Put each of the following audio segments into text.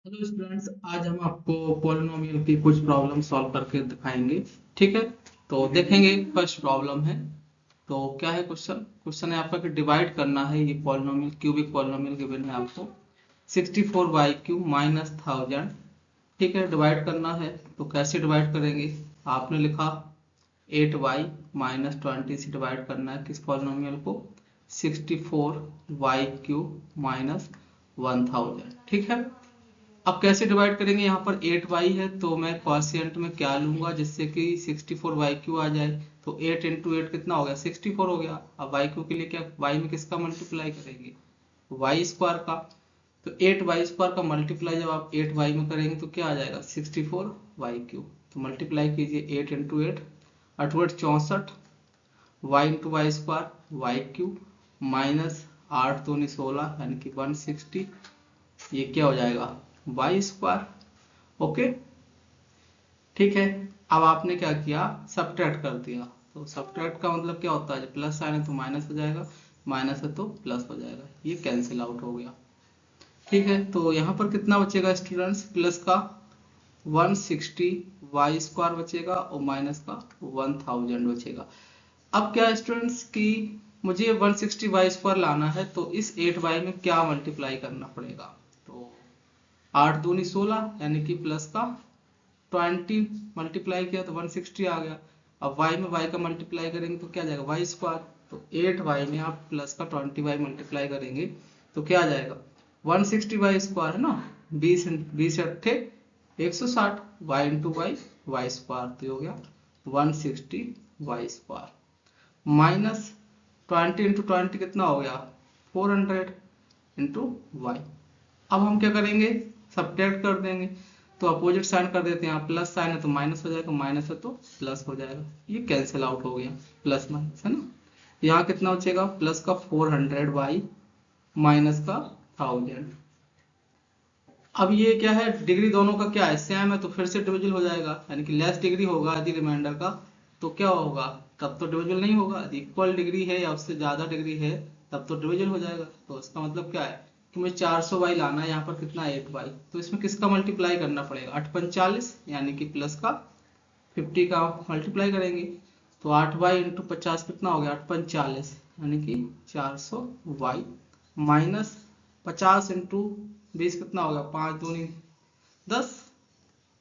Hello students, आज हम आपको पॉलिनोमियल की कुछ प्रॉब्लम सॉल्व करके दिखाएंगे। ठीक है, तो देखेंगे। फर्स्ट प्रॉब्लम है, तो क्या है क्वेश्चन। क्वेश्चन है आपका कि डिवाइड करना है ये पॉलिनोमियल, क्यूबिक पॉलिनोमियल गिवन है आपको 64y³ माइनस 1000। ठीक है, डिवाइड करना है तो कैसे डिवाइड करेंगे। आपने लिखा 8y-20 से डिवाइड करना है किस पॉलिनोमियल को, 64y³ माइनस 1000। ठीक है, अब कैसे डिवाइड करेंगे। यहाँ पर 8y है तो मैं क्वॉशिएंट में क्या लूंगा जिससे कि 64y³ आ जाए। तो 8 इंटू 8 कितना हो गया, 64 हो गया। अब y³ के लिए क्या, y में किसका मल्टीप्लाई करेंगे, वाई स्क्वायर का। तो 8y² का मल्टीप्लाई जब आप 8y में करेंगे तो क्या आ जाएगा, 64y³। तो मल्टीप्लाई कीजिए 8 into 8, 8 8 64, y into y square y³ minus 8 दूनी 16 यानी कि 160। ये क्या हो जाएगा, वाई स्क्वायर। ओके, ठीक है। अब आपने क्या किया, सब्ट्रैक्ट कर दिया। तो सब्ट्रैक्ट का मतलब क्या होता है, प्लस साइन है तो माइनस हो जाएगा, माइनस है तो प्लस हो जाएगा, ये कैंसिल आउट हो गया। ठीक है, तो यहाँ पर कितना बचेगा स्टूडेंट्स, प्लस का 160 वाई स्क्वायर बचेगा और माइनस का 1000 बचेगा। अब क्या स्टूडेंट्स की मुझे 160 वाई स्क्वायर लाना है तो इस 8y में क्या मल्टीप्लाई करना पड़ेगा। तो 8 दूनी 16 यानी कि प्लस का 20 मल्टीप्लाई किया तो 160 आ गया। अब y में y का मल्टीप्लाई करेंगे तो क्या आ जाएगा, वाई स्क्वायर। तो 8y में आप प्लस का 20y मल्टीप्लाई करेंगे तो क्या आ जाएगा, 160 वाई स्क्वायर है ना, 20 अट्ठे 160, y into y y square, तो ये हो गया 160 वाई स्क्वायर माइनस 20 इंटू 20 कितना हो गया, 400 इंटू वाई। अब हम क्या करेंगे, सब्ट्रैक्ट कर देंगे। तो अपोजिट साइन कर देते हैं, यहाँ प्लस साइन है तो माइनस हो जाएगा, माइनस है तो प्लस हो जाएगा, ये कैंसिल आउट हो गया, प्लस माइनस है ना। यहाँ कितना बचेगा, प्लस का 400 वाई माइनस का 1000। अब ये क्या है, डिग्री दोनों का क्या है, सेम है तो फिर से डिविजिबल हो जाएगा, यानी कि लेस डिग्री होगा यदि रिमाइंडर का तो क्या होगा, तब तो डिविजिबल नहीं होगा। यदि इक्वल डिग्री है या उससे ज्यादा डिग्री है तब तो डिविजिबल हो जाएगा। तो इसका मतलब क्या है कि मुझे 400 वाई लाना है, यहाँ पर कितना है 8y, तो इसमें किसका मल्टीप्लाई करना पड़ेगा, 8 45 यानी कि प्लस का 50 का मल्टीप्लाई करेंगे। तो 8y इंटू 50 कितना हो गया, 8 45 यानी कि 400y माइनस 50 इंटू 20 कितना होगा, 5 दूनी 10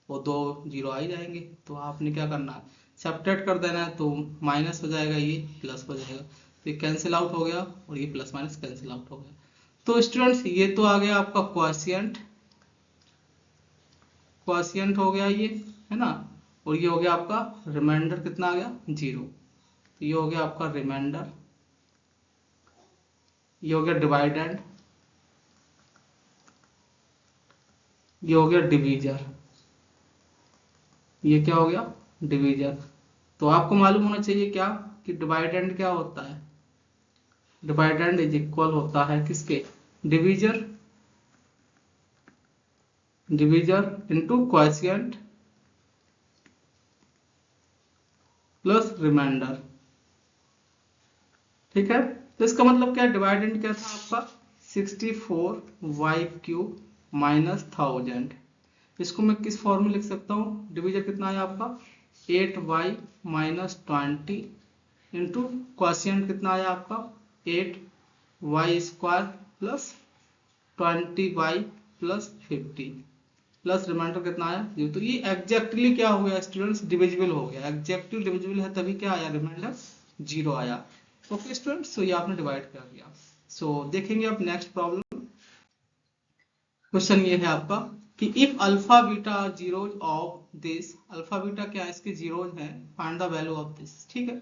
और 2 जीरो आ ही जाएंगे। तो आपने क्या करना है, सब्ट्रैक्ट कर देना है, तो माइनस हो जाएगा ये प्लस हो जाएगा, तो ये कैंसिल आउट हो गया और ये प्लस माइनस कैंसिल आउट हो गया। तो स्टूडेंट्स ये तो आ गया आपका क्वॉशिएंट, क्वॉशिएंट हो गया ये, है ना। और ये हो गया आपका रिमाइंडर, कितना आ गया, जीरो। तो ये हो गया आपका रिमाइंडर, ये हो गया डिवाइडेंड, ये हो गया डिवीजर, ये क्या हो गया, डिवीजर। तो आपको मालूम होना चाहिए क्या, कि डिवाइडेंड क्या होता है, डिवाइडेंड इज इक्वल होता है किसके, divisor, divisor into quotient plus remainder. ठीक है, तो इसका मतलब क्या, डिवाइडेंड क्या था आपका 64y³ माइनस 1000। इसको मैं किस फॉर्म में लिख सकता हूँ, डिवीजर कितना है आपका 8y माइनस 20 इंटू क्वॉशिएंट कितना आया आपका 8y square plus 20y plus 50 plus reminder कितना आया जीरो। तो ये एग्जैक्टली क्या हो गया स्टूडेंट्स, डिविजिबल हो गया, एग्जैक्टली डिविजिबल है तभी क्या आया, रिमाइंडर जीरो आया। ओके स्टूडेंट्स, तो ये आपने डिवाइड कर दिया। सो देखेंगे अब नेक्स्ट प्रॉब्लम। क्वेश्चन ये है आपका कि if alpha beta are zeros of this, alpha beta क्या है, इसके जीरोज है, find the value of this. ठीक है,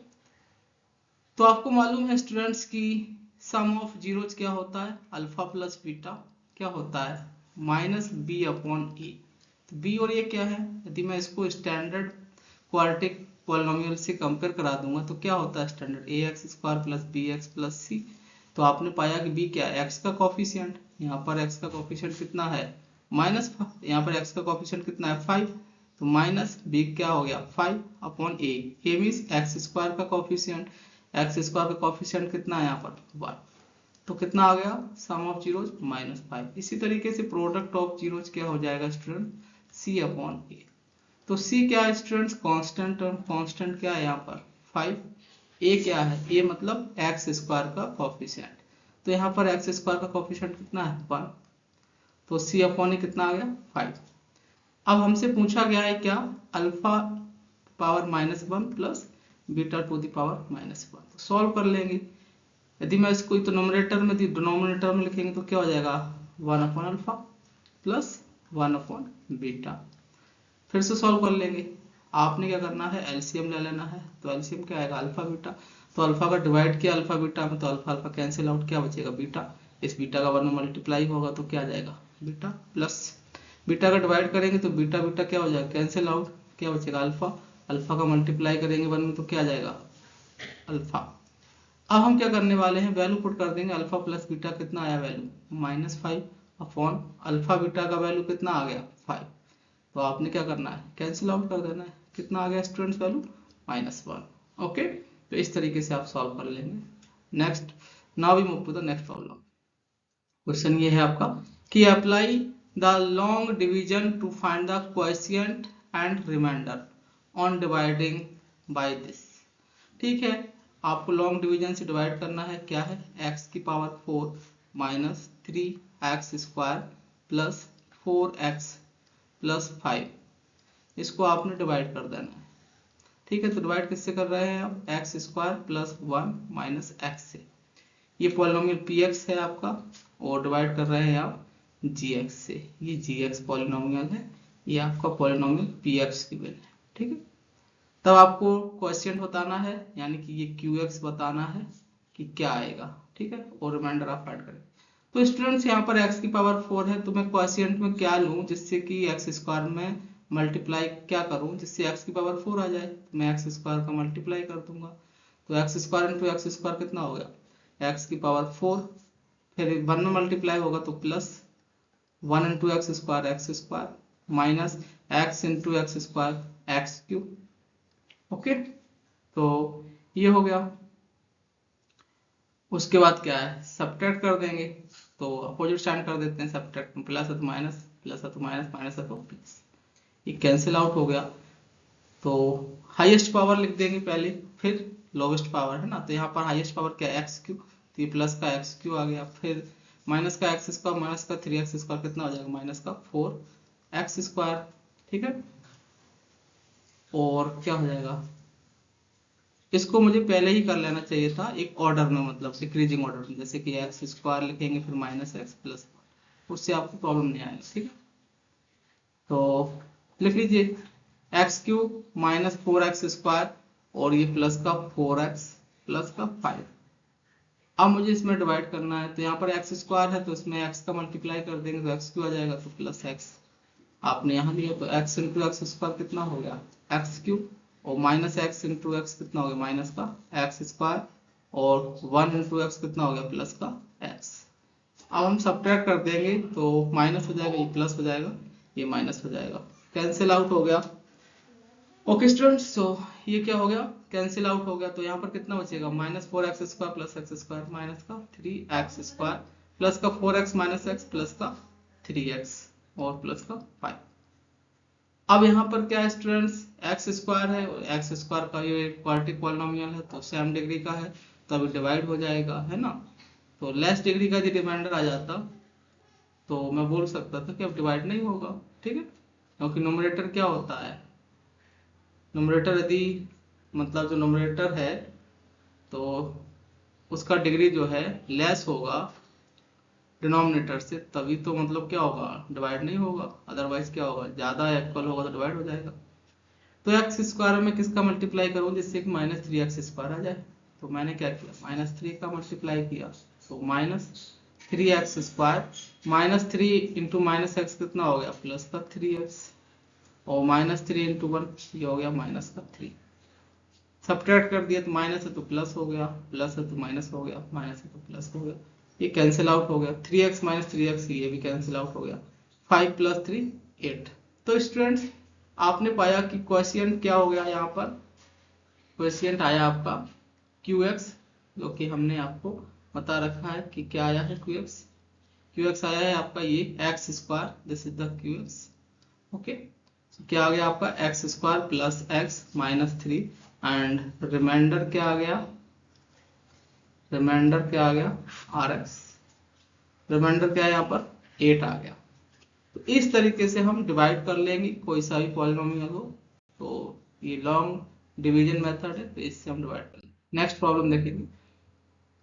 तो आपको मालूम है स्टूडेंट्स की सम ऑफ जीरोज क्या होता है, अल्फा प्लस बीटा क्या होता है, माइनस बी अपॉन ए। तो बी और ए क्या है, यदि मैं इसको स्टैंडर्ड क्वाड्रेटिक पॉलिनोमियल से कंपेयर करा दूंगा तो क्या होता है standard, A X square plus B X plus C. तो आपने पाया कि बी क्या है, एक्स का कॉफिशिएंट, यहाँ पर एक्स का कॉफिशिएंट कितना है माइनस, यहाँ पर एक्स का कॉफिशिएंट कितना है 5, तो माइनस बी क्या हो गया 5 अपॉन ए मीन्स एक्स स्क्वायर का कॉफिशिएंट, एक्स स्क्वायर का कॉफिशिएंट कितना है यहाँ पर 1। तो कितना आ गया, सम ऑफ जीरोज -5। इसी तरीके से प्रोडक्ट ऑफ जीरोज क्या हो जाएगा स्टूडेंट, c अपॉन ए। तो c क्या है स्टूडेंट्स, कांस्टेंट टर्म, कांस्टेंट क्या है यहाँ पर 5। a क्या है, a मतलब एक्स स्क्वायर का कोफिशिएंट, तो यहाँ पर एक्स स्क्वायर का कोफिशिएंट कितना है 1, तो c अपॉन ए कितना आ गया 5। अब हमसे पूछा गया है क्या, alpha power -1 plus beta two the power -1, तो सॉल्व कर लेंगे। यदि मैं इसको तो नोमिनेटर में डिनोमिनेटर में लिखेंगे तो क्या हो जाएगा 1 upon alpha plus 1 upon beta. फिर से सॉल्व कर लेंगे। आपने क्या करना है, एलसीएम ले लेना है, तो एलसीएम क्या आएगा अल्फा बीटा, तो अल्फा का डिवाइड किया अल्फा बीटा में, तो अल्फा अल्फा कैंसिल आउट, क्या बचेगा बीटा, इस बीटा का 1 में मल्टीप्लाई होगा तो क्या आ जाएगा बीटा, प्लस बीटा का डिवाइड करेंगे तो बीटा बीटा क्या हो जाएगा कैंसिल आउट, क्या बचेगा अल्फा, अल्फा का मल्टीप्लाई करेंगे 1 में तो क्या आ जाएगा अल्फा। अब हम क्या करने वाले हैं, वैल्यू पुट कर देंगे, अल्फा प्लस बीटा कितना आया वैल्यू -5 अपॉन अल्फा बीटा का वैल्यू कितना आ गया 5, तो आपने क्या करना है कैंसिल आउट कर देना है, कितना आ गया स्टूडेंट्स वैल्यू -1। ओके, तो इस तरीके से आप सॉल्व कर लेंगे। Next, now we move to the next problem. Question ये है आपका कि apply the long division to find the quotient and reminder on dividing by this. ठीक है, आपको लॉन्ग डिवीजन से डिवाइड करना है, क्या है x की power 4 minus 3x square plus 4x plus 5, इसको आपने डिवाइड कर देना है। ठीक है, तो डिवाइड किससे कर रहे हैं आप, x square plus 1 minus x से, ये पॉलिनोमियल px है आपका, और डिवाइड कर रहे हैं आप gx से, ये gx पॉलिनोमियल है, ये आपका पॉलिनोमियल px की वैल्यू है। ठीक है, तब आपको क्वोशिएंट बताना है, यानी कि ये qx बताना है कि क्या आएगा। ठीक है, और रिमाइंडर आप फाइंड करें। तो स्टूडेंट्स यहाँ पर x की पावर 4 है, तो मैं क्वोशिएंट में क्या लूँ जिससे कि एक्स स्क्वायर में मल्टीप्लाई क्या करूँ जिससे x की पावर 4 आ जाए, तो मैं एक्स स्क्वायर का मल्टीप्लाई कर दूंगा, तो x square into x square कितना हो गया x की पावर 4, फिर 1 में मल्टीप्लाई होगा तो plus 1 into x square minus x into x square x cube. Okay, तो ये हो गया। उसके बाद क्या है, सब्ट्रैक्ट कर देंगे, तो अपोजिट साइन कर देते हैं, सब्ट्रैक्ट में प्लस है तो माइनस, प्लस है तो माइनस, माइनस है तो प्लस, ये कैंसिल आउट हो गया। तो हाईएस्ट पावर लिख देंगे पहले, फिर लोवेस्ट पावर है ना, तो यहाँ पर हाईएस्ट पावर क्या है एक्स क्यू, तो ये प्लस का एक्स क्यू आ गया, फिर माइनस का एक्स स्क्वायर, माइनस का 3x स्क्वायर कितना हो जाएगा माइनस का 4x स्क्वायर। ठीक है, और क्या हो जाएगा, इसको मुझे पहले ही कर लेना चाहिए था एक ऑर्डर में, मतलब डिक्रीजिंग ऑर्डर में, जैसे कि एक्स स्क्वायर लिखेंगे फिर माइनस एक्स प्लस, उससे आपको प्रॉब्लम नहीं आएगा। ठीक है, तो लिख लीजिए x cube minus 4x square और ये प्लस का 4x प्लस का 5। अब मुझे इसमें डिवाइड करना है, तो यहाँ पर एक्स स्क्वायर है तो इसमें एक्स का मल्टीप्लाई कर देंगे तो एक्स क्यू आ जाएगा, तो प्लस एक्स आपने यहाँ लिया, तो एक्स इंटू एक्स स्क्वायर कितना हो गया एक्स क्यूब, और माइनस एक्स इंटू एक्स कितना हो गया माइनस का एक्स स्क्वायर, और 1 इंटू एक्स कितना हो गया प्लस का एक्स। अब हम सब्ट्रैक्ट कर देंगे तो माइनस हो जाएगा, ये प्लस हो जाएगा, ये माइनस हो जाएगा, कैंसिल आउट हो गया। ओके स्टूडेंट्स, तो ये क्या हो गया कैंसिल आउट हो गया, तो यहाँ पर कितना बचेगा -4x square plus x square minus का 3x स्क्वायर प्लस का 4x माइनस एक्स प्लस का 3x और प्लस का 5। अब यहाँ पर क्या है स्टूडेंट्स, एक्स स्क्वायर है, एक्स स्क्वायर का ये क्वाड्रेटिक पॉलिनोमियल है तो सेम डिग्री का है, तो अभी डिवाइड हो जाएगा है ना, तो लेस डिग्री का यदि रिमाइंडर आ जाता तो मैं बोल सकता था कि अब डिवाइड नहीं होगा। ठीक है, क्योंकि नोमिनेटर क्या होता है, नोमिनेटर यदि मतलब जो नोमिनेटर है तो उसका डिग्री जो है लेस होगा डिनोमिनेटर से, तभी तो मतलब क्या होगा डिवाइड नहीं होगा, अदरवाइज क्या होगा ज्यादा इक्वल होगा तो डिवाइड हो जाएगा। तो एक्स स्क्वायर में किसका मल्टीप्लाई करूं जिससे कि -3x स्क्वायर आ जाए, तो मैंने क्या किया -3 का मल्टीप्लाई किया, तो -3x square -3 into minus x कितना हो गया प्लस का 3x, और -3 इंटू 1 ये हो गया माइनस का 3, सब्ट्रैक्ट कर दिया तो माइनस है तो प्लस हो गया, प्लस है तो माइनस हो गया, माइनस है तो प्लस हो गया, ये कैंसिल आउट हो गया, 3x माइनस 3x ये भी कैंसिल आउट हो गया, 5 प्लस 3 8। तो स्टूडेंट्स आपने पाया कि क्वोशिएंट क्या हो गया, यहाँ पर क्वोशिएंट आया आपका qx, जो कि हमने आपको बता रखा है कि क्या आया है QX। QX आया है आपका ये x square, this is the QX। Okay, क्या आ गया आपका x square plus x minus 3 and reminder क्या आ गया, रिमाइंडर क्या आ गया RX, रिमाइंडर क्या है यहाँ पर 8 आ गया। तो इस तरीके से हम डिवाइड कर लेंगे कोई सा भी पॉलिनोमियल हो, तो ये लॉन्ग डिवीजन मेथड है, तो इससे हम डिवाइड कर लेंगे। नेक्स्ट प्रॉब्लम देखेंगे।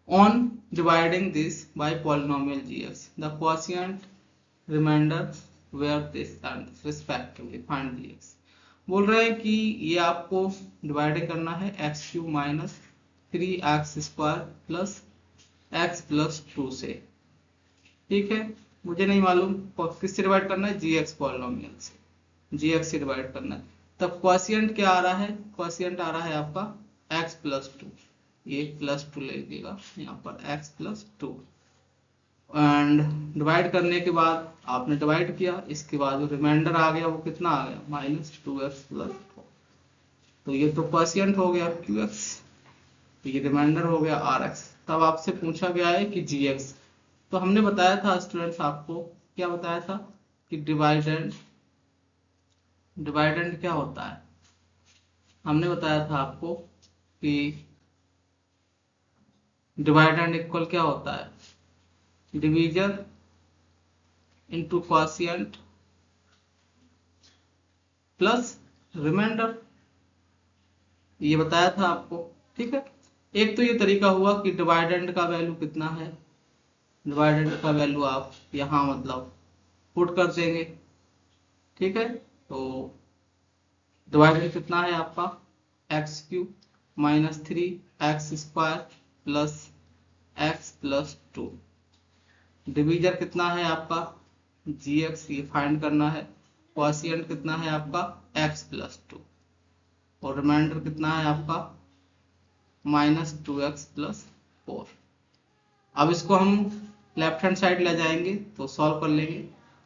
On dividing this by polynomial gx the quotient reminder where this and respectively find gx। बोल रहे हैं कि ये आपको डिवाइडिंग करना है x cube minus 3x square plus x plus 2 से। ठीक है, मुझे नहीं मालूम किससे डिवाइड करना है, gx पॉलिनोमियल से, gx से डिवाइड करना है। तब क्वोशिएंट क्या आ रहा है, क्वोशिएंट आ रहा है आपका x प्लस 2, ये प्लस 2 ले लीजिएगा यहाँ पर x प्लस 2, एंड डिवाइड करने के बाद आपने डिवाइड किया, इसके बाद जो रिमाइंडर आ गया वो कितना आ गया माइनस 2x प्लस 4। तो ये तो क्वोशिएंट हो गया QX, तो ये रिमाइंडर हो गया RX। तब आपसे पूछा गया है कि GX। तो हमने बताया था स्टूडेंट्स, आपको क्या बताया था कि डिवाइडेंड, डिवाइडेंड क्या होता है, हमने बताया था आपको कि डिवाइडेंड इक्वल क्या होता है, division into quotient plus reminder, ये बताया था आपको। ठीक है, एक तो ये तरीका हुआ कि डिवाइडेंड का वैल्यू कितना है, डिवाइडेंड का वैल्यू आप यहाँ मतलब पुट कर देंगे। ठीक है, तो डिवाइडेंड कितना है आपका x cube minus 3x square plus x plus 2। Divisor कितना है आपका gx, ये फाइंड करना है। क्वोशिएंट कितना है आपका x प्लस 2 और रिमाइंडर कितना है आपका माइनस 2x प्लस 4। अब इसको हम लेफ्ट हैंड साइड ले जाएंगे तो सॉल्व कर लेंगे।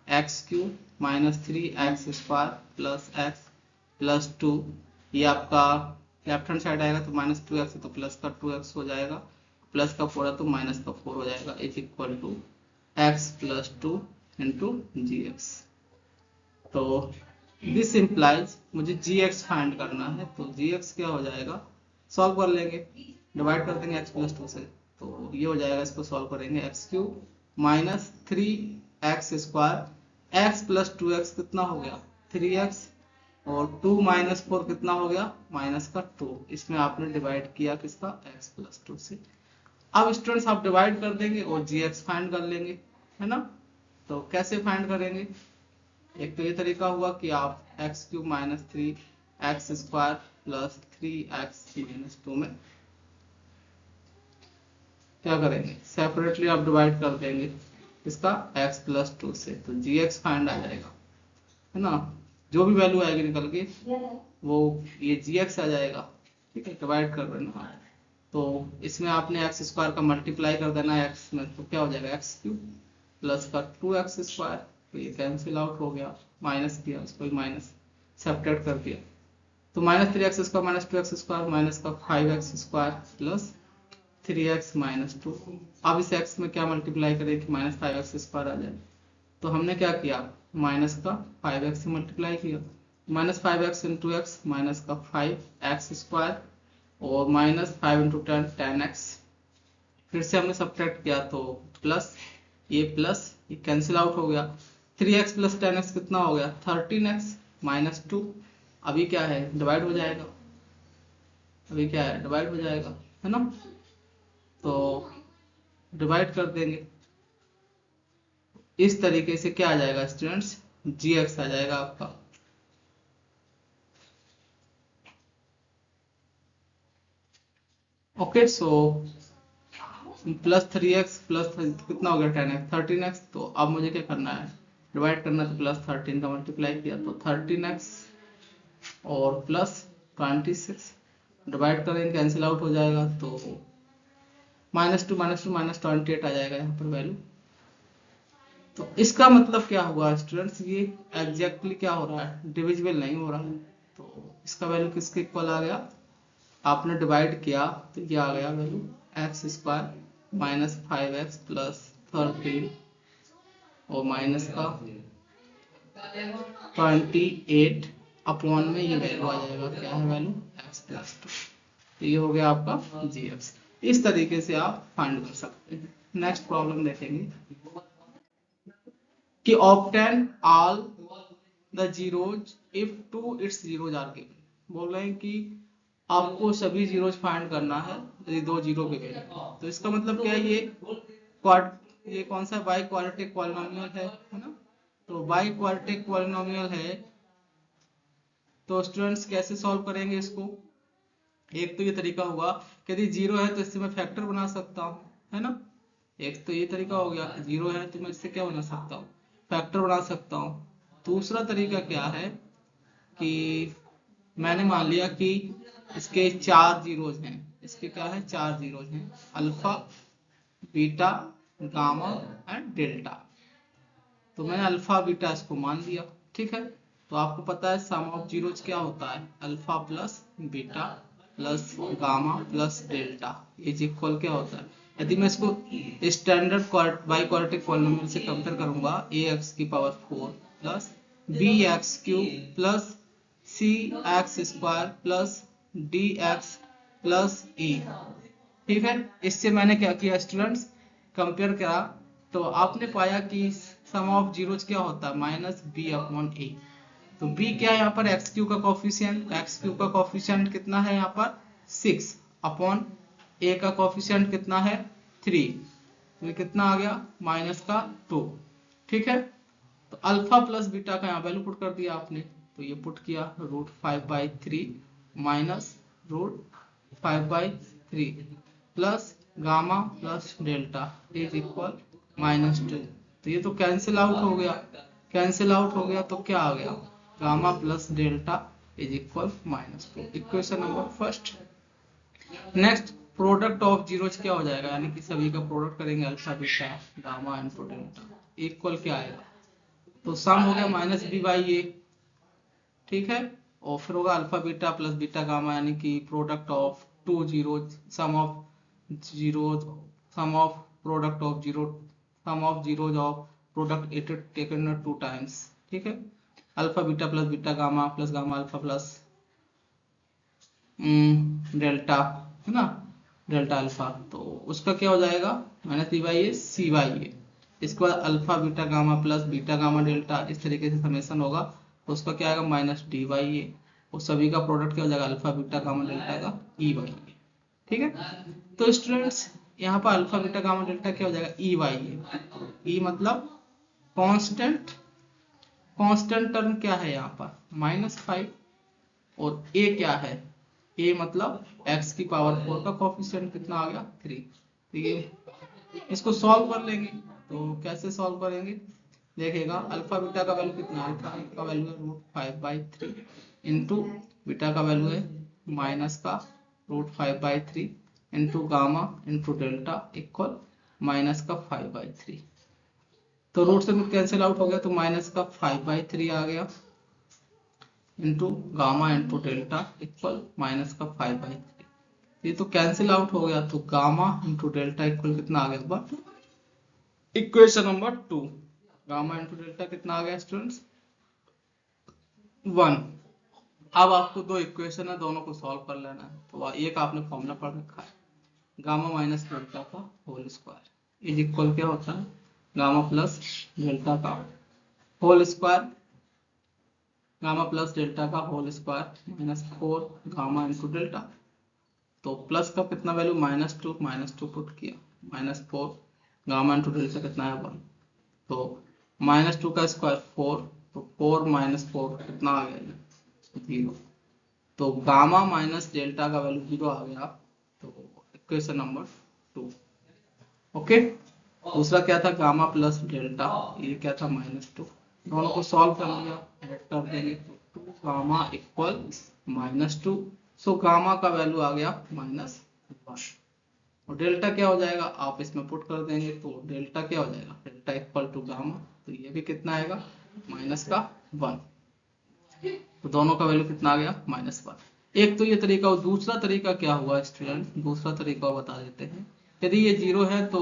X cube minus 3x square plus x plus 2, ये आपका लेफ्ट हैंड साइड आएगा तो माइनस 2x है तो प्लस का 2x हो जाएगा, प्लस का 4 है तो माइनस का 4 हो जाएगा, is equal to x plus 2 into gx। तो दिस इम्प्लाइज मुझे gx फाइंड करना है, तो gx क्या हो जाएगा, सॉल्व कर लेंगे, डिवाइड कर देंगे x प्लस 2 से, तो ये हो जाएगा, इसको सॉल्व करेंगे x cube minus 3x square x plus 2x कितना हो गया 3x और 2 माइनस 4 कितना हो गया माइनस का 2, इसमें आपने डिवाइड किया किसका x प्लस 2 से। अब स्टूडेंट्स आप डिवाइड कर देंगे और gx फाइंड कर लेंगे, है ना। तो कैसे फाइंड करेंगे, एक तो ये तरीका हुआ कि आप x cube minus 3x square plus 3x minus 2 में क्या करेंगे, सेपरेटली आप डिवाइड कर देंगे इसका x प्लस 2 से, तो gx फाइंड आ जाएगा, है ना। जो भी वैल्यू आएगी निकल के वो ये gx आ जाएगा। ठीक है, डिवाइड कर देना, तो इसमें आपने x स्क्वायर का मल्टीप्लाई कर देना है x में, तो क्या हो जाएगा एक्स क्यूब प्लस का 2x स्क्वायर, तो ये कैंसिल आउट हो गया, माइनस किया उसको माइनस सेपरेट कर दिया, तो minus 3x square minus 2x square minus का 5x square plus 3x minus 2। अब इस x में क्या मल्टीप्लाई करें कि माइनस 5x स्क्वायर आ जाए, तो हमने क्या किया माइनस का 5x से मल्टीप्लाई किया, minus 5x into x minus का 5x स्क्वायर और माइनस 5 इंटू 10x, फिर से हमने सब्ट्रैक्ट किया तो प्लस ये कैंसिल आउट हो गया, 3x प्लस 10x कितना हो गया 13x माइनस 2। अभी क्या है डिवाइड हो जाएगा, अभी क्या है डिवाइड हो जाएगा, है ना। तो डिवाइड कर देंगे, इस तरीके से क्या आ जाएगा स्टूडेंट्स gx आ जाएगा आपका। Okay, so plus 3x plus कितना हो गया 10x 13x। तो अब मुझे क्या करना है डिवाइड करना, तो प्लस 13 का मल्टीप्लाई किया तो 13x और प्लस 26 डिवाइड करेंगे कैंसिल आउट हो जाएगा, तो माइनस टू माइनस 28 आ जाएगा यहाँ पर वैल्यू। तो इसका मतलब क्या हुआ स्टूडेंट्स, ये एग्जैक्टली क्या हो रहा है डिविजिबल नहीं हो रहा है, तो इसका वैल्यू किसके इक्वल आ गया, आपने डिवाइड किया तो ये आ गया value x square minus 5x plus 13 और माइनस का 28 अपॉन में ये वैल्यू आ जाएगा, क्या है वैल्यू, x प्लस 2। तो ये हो गया आपका gx। इस तरीके से आप फाइंड कर सकते हैं। नेक्स्ट प्रॉब्लम देखेंगे कि obtain all the zeros if two its zeros are given. बोल रहे हैं कि आपको सभी जीरोज फाइंड करना है यदि दो जीरो गिवन है। तो इसका मतलब क्या है, ये कौन सा बाई क्वाड्रेटिक पॉलिनोमियल है ना। तो बाई क्वाड्रेटिक पॉलिनोमियल है, तो स्टूडेंट्स कैसे सॉल्व करेंगे इसको। एक तो ये तरीका होगा कि यदि जीरो है तो इससे मैं फैक्टर बना सकता हूँ, है ना। एक तो ये तरीका हो गया, जीरो है तो मैं इससे क्या बना सकता हूँ, फैक्टर बना सकता हूँ। दूसरा तरीका क्या है कि मैंने मान लिया कि इसके 4 जीरोज हैं, इसके क्या है 4 जीरोज हैं, alpha beta gamma and delta. तो मैंने अल्फा बीटा इसको मान लिया, ठीक है। तो आपको पता है सम ऑफ जीरोज क्या होता है, alpha plus beta plus gamma plus delta is equal क्या होता है। यदि मैं इसको स्टैंडर्ड बाई क्वाड्रेटिक पॉलिनोमियल से कंपेयर करूंगा, ax की power 4 plus bx cube plus cx square plus dx plus e, ठीक है। इससे मैंने क्या किया स्टूडेंट्स, कंपेयर करा, तो आपने पाया कि सम ऑफ जीरोज क्या होता है, माइनस बी अपॉन ए। तो b क्या है यहाँ पर, एक्स क्यू का कॉफिशिएंट, एक्स क्यू का कॉफिशिएंट कितना है यहाँ पर 6 अपॉन a का कॉफिशिएंट कितना है 3, तो ये कितना आ गया माइनस का 2, ठीक है। तो अल्फा प्लस बीटा का यहाँ वैल्यू पुट कर दिया आपने, तो ये पुट किया √5/3 minus √5/3 plus gamma plus delta is equal -2। तो ये तो कैंसिल आउट हो गया, कैंसिल आउट हो गया, तो क्या आ गया, gamma plus delta is equal -2। Equation number first. Next product of zeros क्या हो जाएगा, यानी कि सभी का प्रोडक्ट करेंगे, alpha beta gamma into delta equal क्या आएगा, तो सम हो गया -b/a, ठीक है। और फिर होगा alpha beta plus beta gamma, यानी कि product of two zeros, sum of zeros, sum of product of zero, sum of zeros of product it taken 2 times, ठीक है। Alpha beta plus beta gamma plus gamma alpha plus delta, है ना, delta alpha, तो उसका क्या हो जाएगा -b/a c/a। इसके बाद alpha beta gamma plus beta gamma delta, इस तरीके से समेशन होगा, तो उसका क्या आएगा -d/a, और सभी का प्रोडक्ट क्या हो जाएगा अल्फा बीटा गामा डेल्टा का e/a, ठीक है। तो स्टूडेंट्स यहाँ पर अल्फा बीटा गामा डेल्टा क्या हो जाएगा e/a, e मतलब कांस्टेंट, कांस्टेंट टर्म क्या है यहाँ पर -5, और a क्या है, a मतलब x की पावर 4 का कोफिशिएंट कितना आ गया 3। तो ये इसको सॉल्व कर लेंगे, तो कैसे सॉल्व करेंगे देखिएगा, अल्फा बीटा का वैल्यू कितना है, अल्फा का वैल्यू है √5/3 इंटू बीटा का वैल्यू है माइनस का √5/3 into gamma into delta equal minus का 5/3। तो रूट से कैंसिल आउट हो गया, तो माइनस का 5/3 आ गया into gamma into delta equal minus का 5/3। ये तो कैंसिल आउट हो गया, तो गामा इंटू डेल्टा इक्वल कितना आ गया, equation number 2, gamma into delta कितना आ गया स्टूडेंट्स 1। अब आपको दो इक्वेशन है, दोनों को सॉल्व कर लेना है। तो एक आपने फॉर्मूला पढ़ रखा है, गामा माइनस डेल्टा का होल स्क्वायर इज इक्वल क्या होता है, गामा प्लस डेल्टा का whole square, gamma plus delta का whole square -4 gamma into delta. तो प्लस का कितना वैल्यू -2 पुट किया, -4 गामा इंटू डेल्टा कितना है 1, तो -2 का स्क्वायर 4, तो 4 - 4 कितना आ गया 0, तो गामा माइनस डेल्टा का वैल्यू 0 आ गया। तो इक्वेशन नंबर 2, ओके। दूसरा क्या था गामा प्लस डेल्टा, ये क्या था -2, दोनों को सॉल्व कर लिया, ऐड कर देंगे तो 2 गामा इक्वल -2, सो गामा का वैल्यू आ गया -1, और डेल्टा क्या हो जाएगा आप इसमें पुट कर देंगे, तो डेल्टा क्या हो जाएगा, डेल्टा इक्वल टू गामा, तो ये भी कितना आएगा -1, तो दोनों का वैल्यू कितना आ गया -1। एक तो ये तरीका, और दूसरा तरीका क्या हुआ स्टूडेंट, दूसरा तरीका बता देते हैं। यदि ये 0 है तो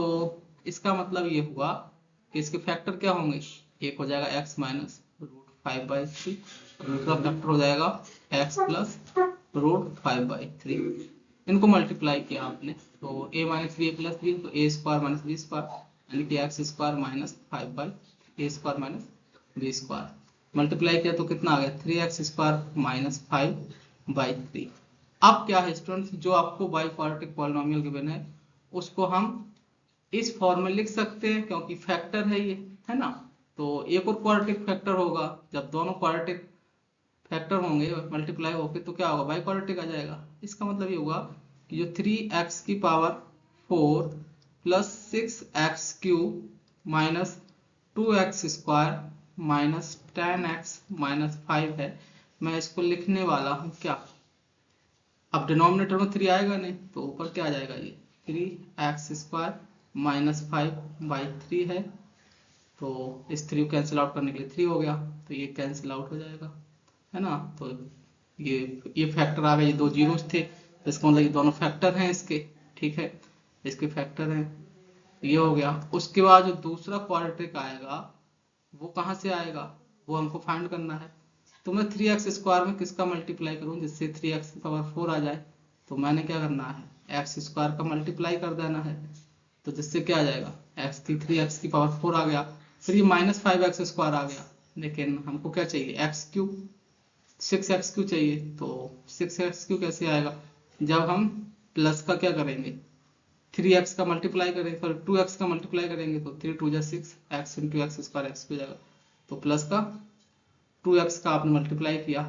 इसका मतलब ये हुआ कि इसके फैक्टर क्या होंगे, एक हो जाएगा x माइनस रूट 5/3, दूसरा फैक्टर हो जाएगा x प्लस रूट 5/3। इनको मल्टीप्लाई किया आपने तो a minus b plus b, तो a square minus b square, यानी कि x square minus 5/a square minus b square. Multiply किया तो कितना आ गया 3x स्क्वायर माइनस 5/3। अब क्या है स्टूडेंट्स, जो आपको बाई क्वाड्रेटिक पॉलिनोमियल गिवन है उसको हम इस फॉर्म में लिख सकते हैं, क्योंकि फैक्टर है ये, है ना। तो एक और क्वाड्रेटिक फैक्टर होगा, जब दोनों क्वाड्रेटिक फैक्टर होंगे मल्टीप्लाई होके तो क्या होगा, बाई क्वाड्रेटिक आ जाएगा। इसका मतलब ये होगा कि जो 3x की power 4 plus 6x³ minus 2x square minus 10x minus 5 है, मैं इसको लिखने वाला हूँ क्या, अब डिनोमिनेटर में 3 आएगा नहीं तो ऊपर क्या आ जाएगा, ये 3x स्क्वायर माइनस 5/3 है, तो इस 3 को कैंसिल आउट करने के लिए 3 हो गया, तो ये कैंसिल आउट हो जाएगा, है ना। तो ये फैक्टर आ गए, ये दो जीरोस थे तो इसका मतलब ये दोनों फैक्टर हैं इसके, ठीक है, इसके फैक्टर हैं, ये हो गया। उसके बाद जो दूसरा क्वाड्रेटिक आएगा वो कहाँ से आएगा, वो हमको फाइंड करना है। तो मैं 3x स्क्वायर में किसका मल्टीप्लाई करूं जिससे 3x की पावर 4 आ जाए, तो मैंने क्या करना है x स्क्वायर का मल्टीप्लाई कर देना है, तो जिससे क्या आ जाएगा x की पावर 4 आ गया, फिर ये माइनस 5x स्क्वायर आ गया, लेकिन हमको क्या चाहिए x³ 6x³ चाहिए, तो 6x³ कैसे आएगा, जब हम प्लस का क्या करेंगे 3x का मल्टीप्लाई करेंगे, फिर 2x का मल्टीप्लाई करेंगे, तो 3 2 6 x into x square x हो जाएगा, तो प्लस का 2x का आपने मल्टीप्लाई किया,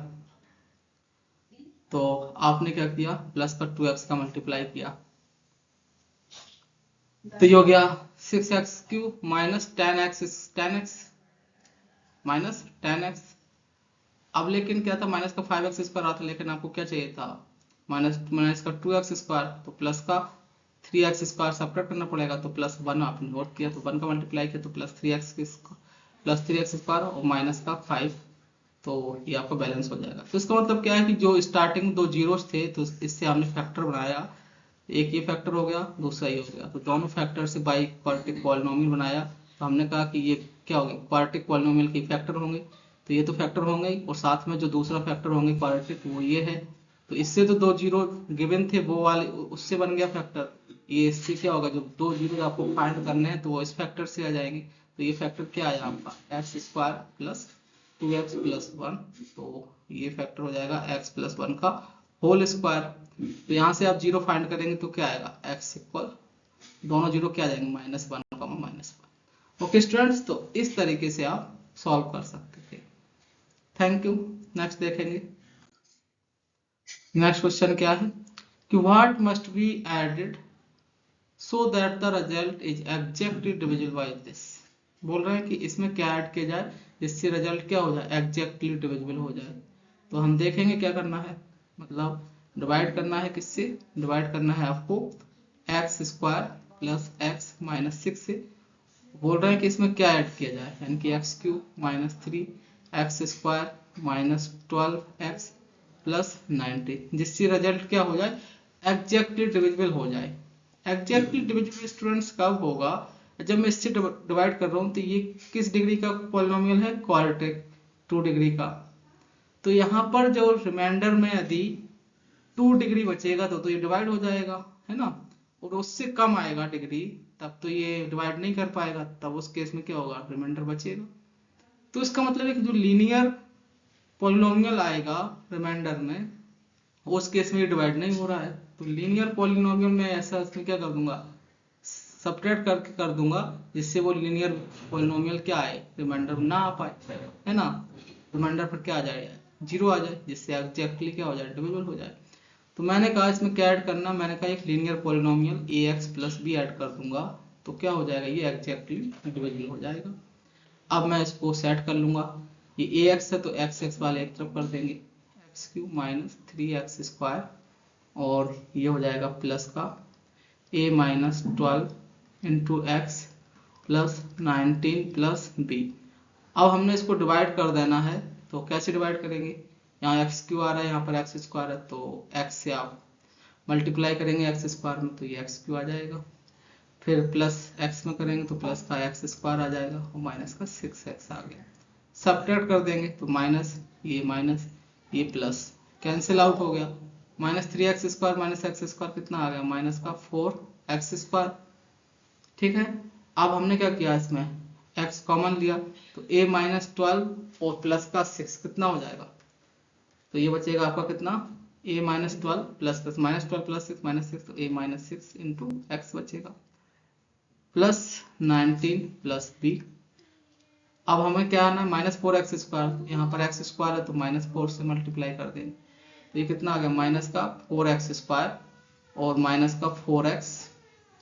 तो आपने क्या किया प्लस का 2x का मल्टीप्लाई किया, तो ये हो गया 6x³ minus 10x minus 10x। अब लेकिन क्या था, माइनस का 5x स्क्वायर आता, लेकिन आपको क्या चाहिए था माइनस का 2x स्क्वायर, तो प्लस का 3x स्क्वायर सब्ट्रैक्ट करना पड़ेगा, तो प्लस 1 आपने नोट किया, तो 1 का मल्टीप्लाई किया तो प्लस 3x स्क्वायर और माइनस का 5, तो ये आपका बैलेंस हो जाएगा। तो इसका मतलब क्या है कि जो स्टार्टिंग दो जीरोस थे तो इससे हमने फैक्टर बनाया, एक ये फैक्टर हो गया, दूसरा ये हो गया, तो दोनों फैक्टर से बाई क्वाड्रेटिक पॉलिनोमियल बनाया। तो हमने कहा कि ये क्या होंगे, क्वाड्रेटिक पॉलिनोमियल के फैक्टर होंगे, तो ये तो फैक्टर होंगे ही, और साथ में जो दूसरा फैक्टर होंगे क्वाड्रेटिक वो ये है। तो इससे तो दो जीरो गिवन थे वो वाले, उससे बन गया फैक्टर, ये इससे क्या होगा, जो दो जीरो आपको फाइंड करने हैं तो वो इस फैक्टर से आ जाएंगे। तो ये फैक्टर क्या आया आपका x square plus 2x plus 1, तो ये फैक्टर हो जाएगा x प्लस 1 का होल स्क्वायर। तो यहाँ से आप जीरो फाइंड करेंगे तो क्या आएगा x इक्वल, दोनों जीरो क्या आ जाएंगे -1, ओके स्टूडेंट्स, तो इस तरीके से आप सॉल्व कर सकते थे। Thank you. नेक्स्ट देखेंगे। नेक्स्ट क्वेश्चन क्या है कि what must be added so that the result is exactly divisible by this. बोल रहे हैं कि इसमें क्या ऐड किया जाए जिससे रिजल्ट क्या हो जाए, एग्जैक्टली डिविजिबल हो जाए। तो हम देखेंगे क्या करना है, मतलब डिवाइड करना है, किससे डिवाइड करना है आपको, x square plus x minus 6 से। बोल रहे हैं कि इसमें क्या ऐड किया जाए, यानी कि x³ minus 3 x square minus 12x plus 90, जिससे रिजल्ट क्या हो जाए, एग्जैक्टली डिविजिबल हो जाए। एग्जैक्टली डिविजिबल स्टूडेंट्स कब होगा, जब मैं इससे डिवाइड कर रहा हूँ, तो ये किस डिग्री का पॉलिनोमियल है, क्वाड्रेटिक 2 डिग्री का। तो यहाँ पर जो रिमाइंडर में यदि 2 डिग्री बचेगा तो ये डिवाइड हो जाएगा, है ना, और उससे कम आएगा डिग्री तब तो ये डिवाइड नहीं कर पाएगा, तब उस केस में क्या होगा, रिमाइंडर बचेगा। तो इसका मतलब है कि जो लीनियर पॉलिनोमियल आएगा रिमाइंडर में, उस केस में ये डिवाइड नहीं हो रहा है, तो लीनियर पॉलिनोमियल में ऐसा इसमें क्या कर दूंगा, सब्ट्रैक्ट करके कर दूंगा, जिससे वो लीनियर पॉलिनोमियल क्या आए, रिमाइंडर ना आ पाए, है ना, रिमाइंडर पर क्या आ जाए, जीरो आ जाए, जिससे एग्जैक्टली क्या हो जाए, डिविजिबल हो जाए। तो मैंने कहा इसमें क्या ऐड करना, मैंने कहा एक linear polynomial ax plus b add कर दूंगा, तो क्या हो जाएगा, ये एग्जैक्टली डिविजिबल हो जाएगा। अब मैं इसको सेट कर लूंगा, ये ax है तो x वाले एक तरफ कर देंगे, x³ माइनस 3x स्क्वायर, और ये हो जाएगा प्लस का a minus 12 into x plus 19 plus b। अब हमने इसको डिवाइड कर देना है, तो कैसे डिवाइड करेंगे, यहाँ x³ आ रहा है, यहाँ पर x स्क्वायर है, तो x से आप मल्टीप्लाई करेंगे x स्क्वायर में, तो ये x³ आ जाएगा। फिर प्लस एक्स में करेंगे तो प्लस का एक्स स्क्वायर आ जाएगा और माइनस का 6x आ गया। सब्ट्रैक्ट कर देंगे तो माइनस ये प्लस कैंसिल आउट हो गया। -3x² माइनस एक्स स्क्वायर कितना आ गया, माइनस का 4x²। ठीक है, अब हमने क्या किया, इसमें x कॉमन लिया तो a-12 और प्लस का 6 कितना हो जाएगा, तो ये बचेगा आपका कितना, a-12 प्लस -12 प्लस 6 -6 तो a-6 इंटू एक्स बचेगा प्लस 19 प्लस b। अब हमें क्या आना है, -4x², यहाँ पर x² है तो -4 से मल्टीप्लाई कर देंगे तो ये कितना आ गया, माइनस का 4x² और माइनस का 4x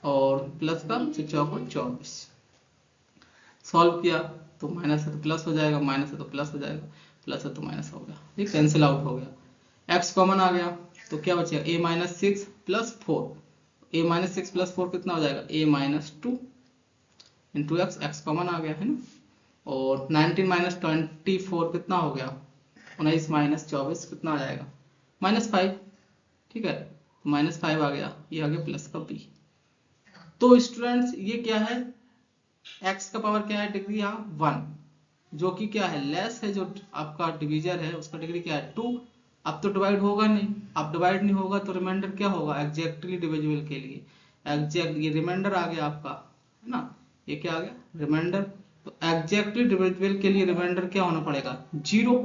और प्लस का 24। सॉल्व किया तो माइनस है तो प्लस हो जाएगा, माइनस है तो प्लस हो जाएगा, प्लस है तो माइनस हो गया, ये कैंसिल आउट हो गया। x कॉमन आ गया तो क्या बचेगा, a-6 प्लस 4, a-6 प्लस 4 कितना हो जाएगा, a-2 इंटू एक्स कॉमन आ गया है ना। और 19 - 24 कितना हो गया, 19 - 24 कितना आ जाएगा, -5। ठीक है, -5 आ गया, ये आ गया प्लस का b। तो स्टूडेंट्स ये क्या है, x का पावर क्या है, डिग्री यहाँ 1, जो कि क्या है, लेस है, जो आपका डिवीजर है उसका डिग्री क्या है 2। अब तो डिवाइड होगा नहीं, अब डिवाइड नहीं होगा तो रिमाइंडर क्या होगा, एग्जैक्टली डिविजिबल के लिए एग्जैक्ट, ये रिमाइंडर आ गया आपका है ना, ये क्या आ गया रिमाइंडर। तो एग्जैक्टली डिविजिबल के लिए रिमाइंडर क्या होना पड़ेगा, 0।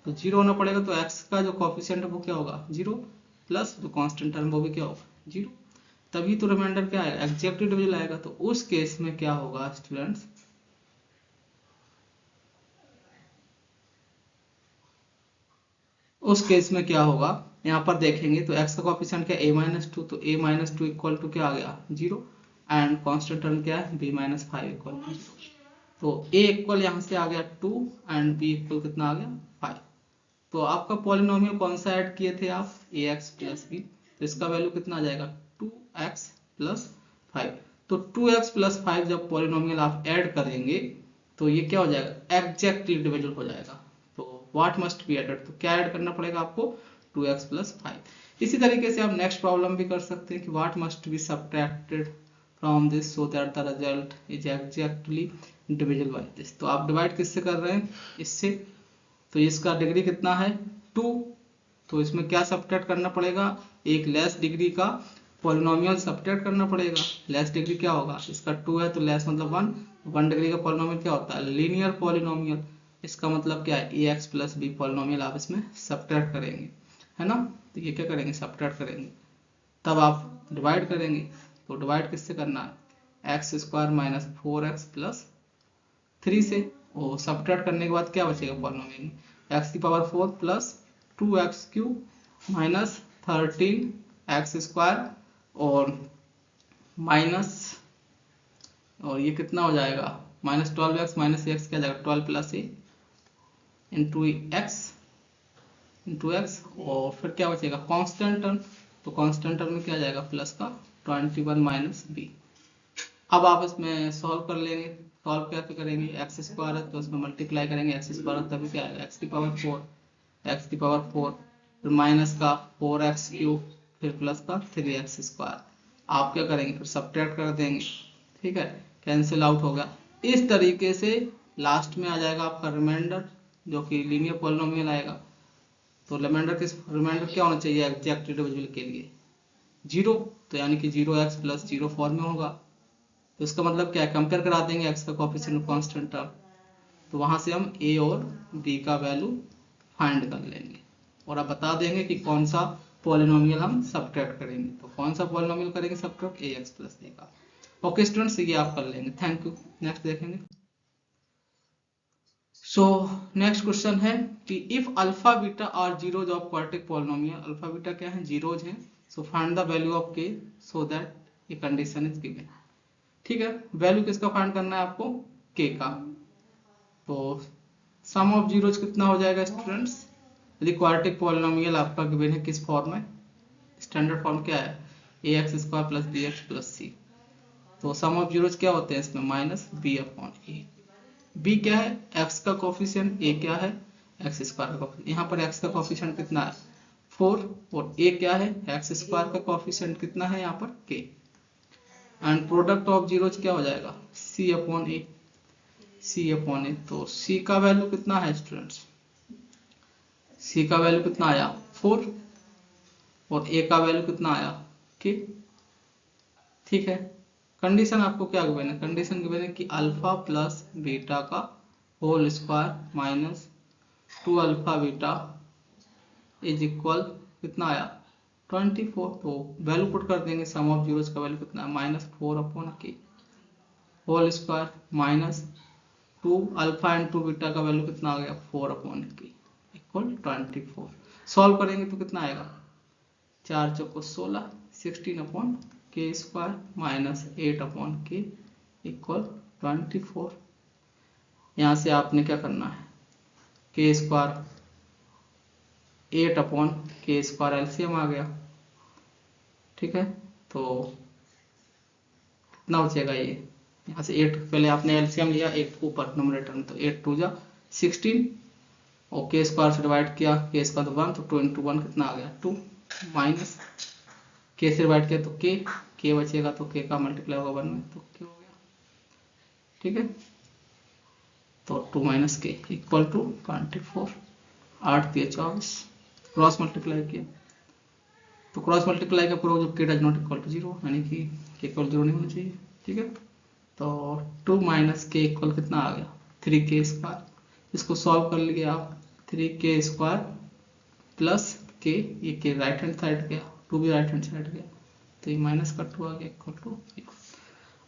तो 0 होना पड़ेगा तो x का जो कोफिशिएंट है वो क्या होगा 0 प्लस जो कांस्टेंट टर्म वो भी क्या होगा 0, तभी तो रिमाइंडर क्या आएगा, एग्जैक्टली डिविजिबल आएगा। तो उस केस में क्या होगा स्टूडेंट्स, उस केस में क्या होगा, यहाँ पर देखेंगे तो x का कोफिशिएंट क्या a-2, तो a-2 इक्वल टू क्या आ गया 0 एंड कांस्टेंट टर्म क्या है b-5 इक्वल टू 0। तो a इक्वल यहाँ से आ गया 2 एंड b इक्वल कितना आ गया 5। तो आपका पॉलिनोमियल कौन सा ऐड किए थे आप, ax प्लस b, तो इसका वैल्यू कितना आ जाएगा 2x प्लस 5। तो 2x प्लस 5 जब पॉलिनोमियल आप ऐड करेंगे तो ये क्या हो जाएगा, एग्जैक्टली डिविजिबल हो जाएगा। तो व्हाट मस्ट बी एडेड, तो क्या ऐड करना पड़ेगा आपको 2x प्लस 5। इसी तरीके से आप नेक्स्ट प्रॉब्लम भी कर सकते हैं कि what must be subtracted from this so that the result is exactly divisible by this. तो आप डिवाइड किससे कर रहे हैं, इससे, तो इसका डिग्री कितना है 2, तो इसमें क्या सब्ट्रैक्ट करना पड़ेगा, एक लेस डिग्री का पॉलिनोमियल सब्ट्रैक्ट करना पड़ेगा। लेस डिग्री क्या होगा, इसका 2 है तो लेस मतलब 1 डिग्री का पॉलिनोमियल क्या होता है, लीनियर पॉलिनोमियल। इसका मतलब क्या है ax प्लस b पॉलिनोमियल आप इसमें सब्ट्रैक्ट करेंगे है ना। तो ये क्या करेंगे, सब्ट्रैक्ट करेंगे, तब आप डिवाइड करेंगे। तो डिवाइड किससे करना है, x² माइनस 4x प्लस 3 से, और सब्ट्रैक्ट करने के बाद क्या बचेगा पॉलिनोमियल में, x⁴ plus 2x³ minus 13x² और माइनस, और ये कितना हो जाएगा -12x माइनस x क्या जाएगा 12 प्लस a इंटू एक्स और फिर क्या बचेगा कांस्टेंट टर्म, तो कांस्टेंट टर्म में क्या जाएगा प्लस का 21 माइनस b। अब आप इसमें सॉल्व कर लेंगे, सॉल्व कैसे करेंगे, x² है तो इसमें मल्टीप्लाई करेंगे, x² तभी क्या आएगा x⁴ फिर माइनस का 4x³ फिर प्लस का 3x²। आप क्या करेंगे, फिर सब्ट्रैक्ट कर देंगे, ठीक है, कैंसिल आउट होगा। इस तरीके से लास्ट में आ जाएगा आपका रिमाइंडर जो कि लीनियर पॉलिनोमियल आएगा। तो रिमाइंडर क्या होना चाहिए एग्जैक्ट डिविजिबल के लिए 0, तो यानी कि 0x प्लस 0 फॉर्म में होगा। तो इसका मतलब क्या है, कंपेयर करा देंगे x का कोएफिशिएंट कांस्टेंट टर्म, तो वहां से हम a और b का वैल्यू फाइंड कर लेंगे और अब बता देंगे कि कौन सा पॉलिनोमियल हम सब्ट्रैक्ट करेंगे। तो कौन सा पॉलिनोमियल करेंगे सब्ट्रैक्ट, ax प्लस b का। ओके स्टूडेंट्स, ये आप कर लेंगे। Thank you. नेक्स्ट देखेंगे। सो नेक्स्ट क्वेश्चन है कि if alpha beta are zeros of quadratic polynomial, alpha beta क्या है जीरोज हैं, so find the value of k so that ये कंडीशन इज गिवन। ठीक है, वैल्यू किसका फाइंड करना है आपको, के का। तो सम ऑफ जीरोज कितना हो जाएगा स्टूडेंट्स, यदि क्वाड्रेटिक पॉलिनोमियल आपका गिवन है किस फॉर्म में, स्टैंडर्ड फॉर्म क्या है ax² plus bx plus c। तो सम ऑफ जीरोज क्या होते हैं इसमें माइनस b/a। b क्या है, x का कोफिशिएंट, a क्या है x² का कोफिशिएंट। यहाँ पर x का कोफिशिएंट कितना है 4 और a क्या है x² का कोफिशिएंट कितना है यहाँ पर k। And product of zeros क्या हो जाएगा सी अपॉन ए, सी अपॉन ए। तो सी का वैल्यू कितना है स्टूडेंट्स, सी का वैल्यू कितना आया 4 और ए का वैल्यू कितना आया के। ठीक है, कंडीशन आपको क्या गिवन है, कंडीशन गिवन है कि अल्फा प्लस बीटा का whole square minus 2 alpha beta is equal कितना आया 24। तो वैल्यू पुट कर देंगे, सम ऑफ जीरोज का वैल्यू कितना है -4 upon k whole square minus 2 alpha and 2 beta का वैल्यू कितना आ गया 4 अपॉन के इक्वल 24। सॉल्व करेंगे तो कितना आएगा 4 चौको 16 16 अपॉन के स्क्वायर माइनस 8 अपॉन के इक्वल 24। यहाँ से आपने क्या करना है के स्क्वायर 8 अपॉन के स्क्वायर एलसीएम आ गया। ठीक है, तो कितना बचेगा ये, यहाँ से 8 पहले आपने एलसीएम लिया 8 ऊपर नंबरेटर में, तो 8 2 जा 16 और के स्क्वायर से डिवाइड किया, के स्क्वायर तो 1, तो 2 इंटू 1 कितना आ गया 2 माइनस के से डिवाइड किया तो के बचेगा, तो के का मल्टीप्लाई होगा 1 में तो के हो गया। ठीक है, तो 2 माइनस के इक्वल टू 24, 8 दिए 24, क्रॉस मल्टीप्लाई किया तो क्रॉस मल्टीप्लाई का पूरा जब के डज नॉट इक्वल टू 0 यानी कि के इक्वल 0 नहीं होना चाहिए। ठीक है, तो 2 माइनस के इक्वल कितना आ गया 3 के स्क्वायर, इसको सॉल्व कर लिए आप 3 के स्क्वायर प्लस के, ये के राइट हैंड साइड गया 2 भी राइट हैंड साइड गया तो ये माइनस का 2 आ गया इक्वल टू 0।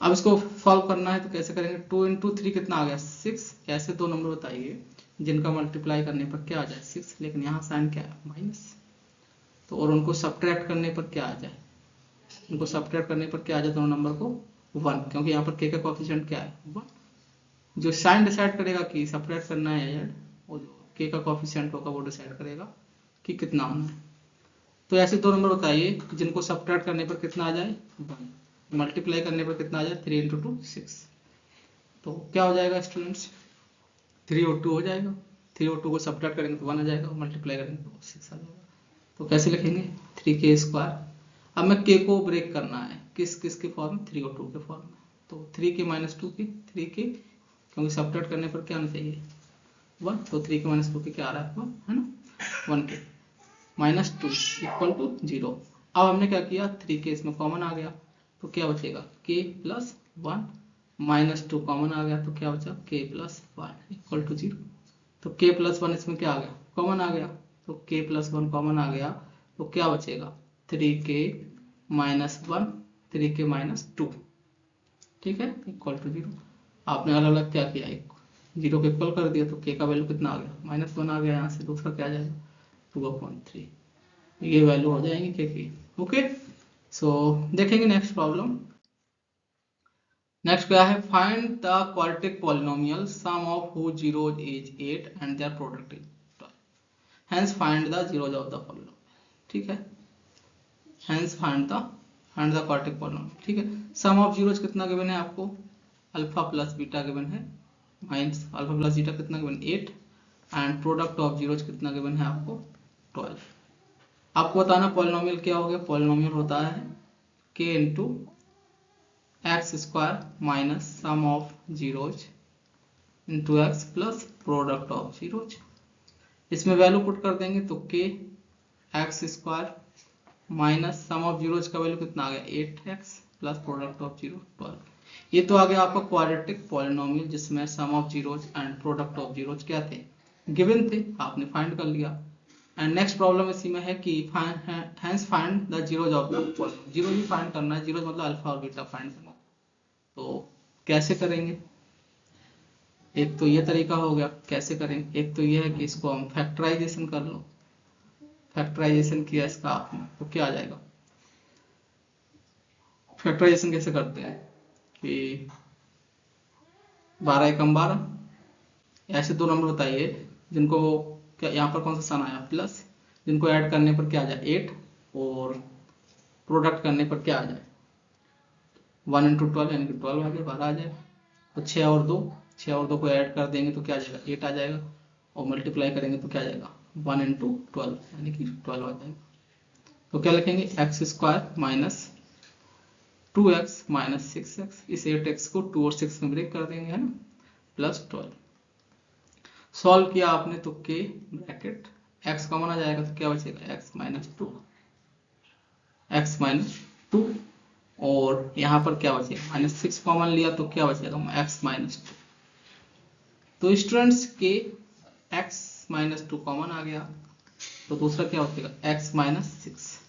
अब इसको सॉल्व करना है तो कैसे करेंगे, 2 इंटू 3 कितना आ गया 6। ऐसे दो नंबर बताइए जिनका मल्टीप्लाई करने पर क्या आ जाए 6, लेकिन यहाँ साइन क्या है माइनस, तो और उनको सब्ट्रैक्ट करने पर क्या आ जाए, उनको सब्ट्रैक्ट करने पर क्या आ जाए दोनों नंबर को 1, क्योंकि यहाँ पर के का कोएफिशिएंट क्या है 1। जो साइन डिसाइड करेगा कि सब्ट्रैक्ट करना है या ऐड, और जो के का कोएफिशिएंट होगा वो डिसाइड करेगा कि कितना होना है। तो ऐसे दो नंबर बताइए जिनको सब्ट्रैक्ट करने पर कितना आ जाए 1, मल्टीप्लाई करने पर कितना आ जाए 3 इंटू 2 6। तो क्या हो जाएगा स्टूडेंट्स 3 और 2 हो जाएगा, 3 और 2 को सब्ट्रैक्ट करेंगे तो 1 आ जाएगा, मल्टीप्लाई करेंगे तो 6 आ जाएगा। तो कैसे लिखेंगे 3 के स्क्वायर, अब मैं के को ब्रेक करना है किस किस के फॉर्म में 3 और 2 के फॉर्म में, तो 3 के माइनस 2 के 3 के, क्योंकि सब्ट्रैक्ट करने पर क्या आना चाहिए 1, तो 3 के माइनस 2 के क्या आ रहा है 1 है ना, 1 के माइनस 2 इक्वल टू 0। अब हमने क्या किया 3 के इसमें कॉमन आ गया तो क्या बचेगा के प्लस 1 माइनस 2 कॉमन आ गया तो क्या बचा के प्लस 1 इक्वल टू 0। तो के प्लस 1 इसमें क्या आ गया कॉमन आ गया, तो के प्लस 1 कॉमन आ गया तो क्या बचेगा 3 के माइनस 1 3 के माइनस 2। ठीक है, इक्वल टू 0। आपने अलग अलग क्या किया 0 को इक्वल कर दिया तो के का वैल्यू कितना आ गया -1 आ गया, यहाँ से दूसरा क्या आ जाएगा 2/3, ये वैल्यू हो जाएंगी के की। ओके, सो देखेंगे नेक्स्ट प्रॉब्लम। नेक्स्ट क्या है, find the quadratic polynomial sum of whose zeros is 8 and their product is 12, hence find the zeros of the polynomial। ठीक है, hence find the quadratic polynomial। ठीक है, सम ऑफ जीरोज कितना given है आपको alpha plus beta given है, minus alpha plus beta कितना given 8 and product of zeros कितना गिवन है आपको 12। आपको बताना पॉलिनोमियल क्या हो गया, पॉलिनोमियल होता है k into x square minus sum of zeros into x plus product of zeros. इसमें वैल्यू पुट कर देंगे तो k x square minus sum of zeros का वैल्यू कितना आ गया 8x plus product of zero 12। ये तो आ गया आपका क्वाड्रेटिक पॉलिनोमियल जिसमें sum of zeros and product of zeros क्या थे गिवन थे, आपने फाइंड कर लिया। एंड नेक्स्ट प्रॉब्लम इसी में है कि hence find the zeros of the polynomial, zero ही फाइंड करना है, जीरोज मतलब अल्फा और बीटा फाइंड करना। तो कैसे करेंगे, एक तो ये तरीका हो गया कैसे करेंगे, एक तो ये है कि इसको हम फैक्टराइजेशन कर लो, फैक्टराइजेशन किया इसका आपने तो क्या आ जाएगा, फैक्टराइजेशन कैसे करते हैं कि 12 एकम 12, ऐसे दो नंबर बताइए जिनको क्या यहाँ पर कौन सा सन आया प्लस, जिनको ऐड करने पर क्या आ जाए 8 और प्रोडक्ट करने पर क्या आ जाए 1 इंटू 12 यानी कि 12 आ गया 12 आ जाएगा। तो 6 और 2 को ऐड कर देंगे तो क्या आ जाएगा 8 आ जाएगा, और मल्टीप्लाई करेंगे तो क्या आ जाएगा 1 इंटू 12 यानी कि 12 आ जाएगा। तो क्या लिखेंगे x square minus 2x minus 6x, इस 8x को 2 और 6 में ब्रेक कर देंगे, है ना, प्लस 12। सॉल्व किया आपने तो k ब्रैकेट x कॉमन आ जाएगा तो क्या बचेगा, x माइनस 2, x माइनस 2, और यहाँ पर क्या बचेगा, माइनस 6 कॉमन लिया तो क्या बचेगा, x माइनस 2। तो स्टूडेंट्स के x माइनस 2 कॉमन आ गया, तो दूसरा क्या बचेगा, x माइनस 6।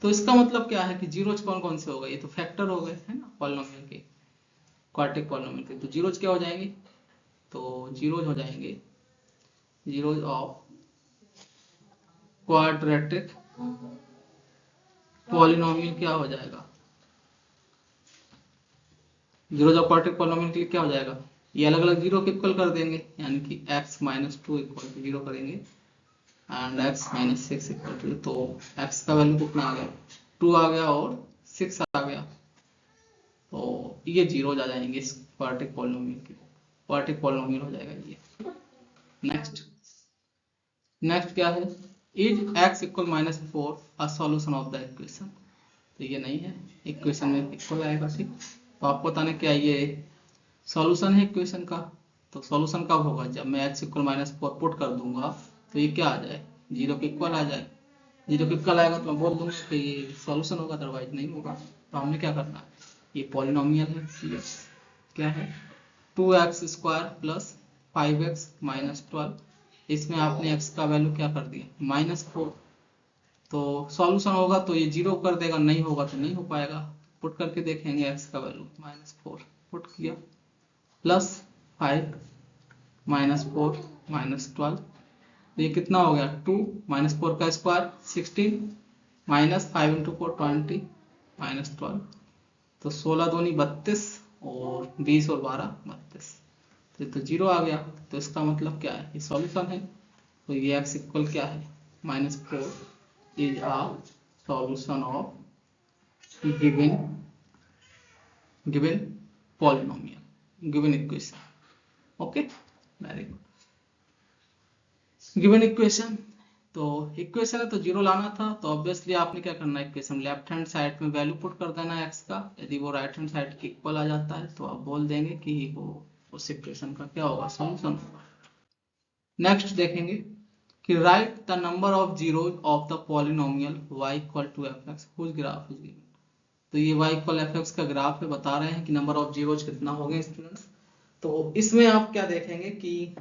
तो इसका मतलब क्या है कि जीरोज कौन कौन से हो गए, ये तो फैक्टर हो गए, है ना, पॉलिनोमियल के, क्वाड्रेटिक पॉलिनोमियल के। तो जीरोज क्या हो जाएंगे, तो जीरोज हो जाएंगे जीरोज ऑफ क्वाड्रेटिक पॉलिनोमियल, क्या हो जाएगा, जीरोज ऑफ क्वाड्रेटिक पॉलिनोमियल के लिए क्या हो जाएगा, ये अलग अलग जीरो के इक्वल कर देंगे, यानी कि x माइनस 2 इक्वल टू 0 करेंगे and x minus 6 equal to, तो x का वैल्यू कितना आ गया, 2 आ गया और 6 आ गया, तो ये जीरोज आ जाएंगे इस क्वाड्रेटिक पॉलिनोमियल के, क्वाड्रेटिक पॉलिनोमियल हो जाएगा ये। नेक्स्ट क्या है, is x equal minus 4 a solution of the equation, तो ये नहीं है, इक्वेशन में इक्वल आएगा, ठीक। तो आपको बताना क्या ये सॉल्यूशन है इक्वेशन का, तो सॉल्यूशन कब होगा, जब मैं x इक्वल माइनस 4 पुट कर दूंगा तो ये क्या आ जाए, जीरो के इक्वल आ जाए, जीरो के इक्वल आएगा तो मैं बोल दूंगा कि ये सॉल्यूशन होगा, अदरवाइज नहीं होगा। तो हमने क्या करना है, ये पॉलिनोमियल है, क्या है 2x square plus 5x minus 12, इसमें आपने x का वैल्यू क्या कर दिया, माइनस 4, तो सॉल्यूशन होगा तो ये जीरो कर देगा, नहीं होगा तो नहीं हो पाएगा। पुट करके देखेंगे, x का वैल्यू माइनस 4 पुट किया, प्लस 5 माइनस 4 माइनस 12, तो ये कितना हो गया, 2 माइनस 4 का स्क्वायर 16 माइनस 5 इंटू 4 20 माइनस 12, तो 16 दूनी 32 और 20 और 12 32, तो जीरो आ गया। तो इसका मतलब क्या है, ये सॉल्यूशन है, तो ये x इक्वल क्या है, minus 4 is a solution of given polynomial, given equation. Okay, very good. Given equation, तो इक्वेशन है तो जीरो लाना था, तो ऑब्वियसली आपने क्या करना है, इक्वेशन लेफ्ट हैंड साइड में वैल्यू पुट कर देना है x का, यदि वो राइट हैंड साइड के इक्वल आ जाता है तो आप बोल देंगे कि वो उस इक्वेशन का क्या होगा, सॉल्यूशन होगा। नेक्स्ट देखेंगे कि right the number of zeros of the polynomial y equal to fx which graph is given, तो ये y इक्वल fx का ग्राफ है, बता रहे हैं कि नंबर ऑफ जीरोज कितना हो गए स्टूडेंट्स। तो इसमें आप क्या देखेंगे कि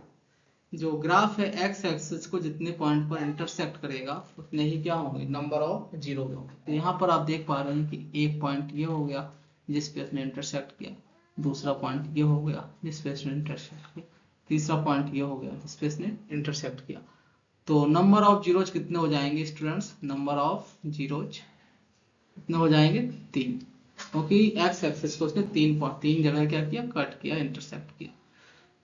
जो ग्राफ है x एक्सिस को जितने पॉइंट पर इंटरसेक्ट करेगा उतने ही क्या होंगे, नंबर ऑफ जीरो होंगे। तो यहाँ पर आप देख पा रहे हैं कि एक पॉइंट ये हो गया जिस पे इसने इंटरसेक्ट किया, दूसरा पॉइंट ये हो गया जिस पे इसने इंटरसेक्ट किया, तीसरा पॉइंट ये हो गया जिस पे इसने इंटरसेक्ट किया। तो नंबर ऑफ जीरोज कितने हो जाएंगे स्टूडेंट्स, नंबर ऑफ जीरोज कितने हो जाएंगे, 3, क्योंकि एक्स एक्सिस को उसने तीन जगह क्या किया, कट किया, इंटरसेक्ट किया।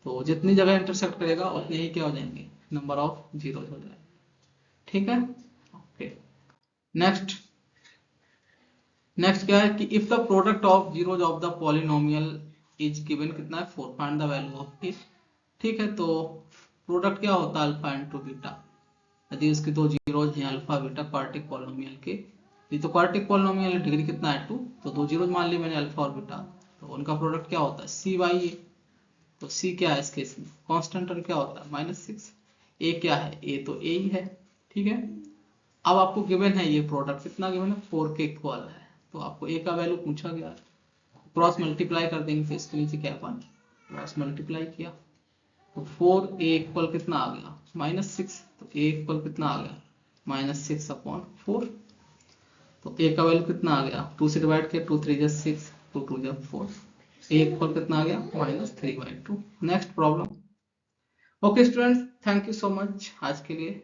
तो जितनी जगह इंटरसेक्ट करेगा उतने ही क्या हो जाएंगे, नंबर ऑफ जीरोज हो जाएंगे, ठीक है। ओके, नेक्स्ट क्या है कि if the product of zeros of the polynomial is given, कितना है 4, find the value of it, ठीक है। तो प्रोडक्ट क्या होता है, अल्फा इंटू बीटा, यदि उसके दो जीरोज हैं अल्फा बीटा क्वाड्रेटिक पॉलिनोमियल के, ये तो क्वाड्रेटिक पॉलिनोमियल डिग्री कितना है 2, तो दो जीरोज मान लिए मैंने अल्फा और बीटा, तो उनका प्रोडक्ट क्या होता है cy है, तो c क्या है इस केस में, कांस्टेंट, और क्या होता है -6, a क्या है, a तो a ही है, ठीक है। अब आपको गिवन है ये प्रोडक्ट कितना गिवन है, 4 के इक्वल है, तो आपको a का वैल्यू पूछा गया है, क्रॉस मल्टीप्लाई कर देंगे, फिर इसके नीचे क्या पाना, क्रॉस मल्टीप्लाई किया तो 4a इक्वल कितना आ गया, -6, तो a इक्वल कितना आ गया, -6/4, तो a का वैल्यू कितना आ गया, 2 से डिवाइड किया, 2 3 6, 2 2 4, a इक्वल कितना आ गया, -3/2। Next problem. Okay students, thank you so much आज के लिए।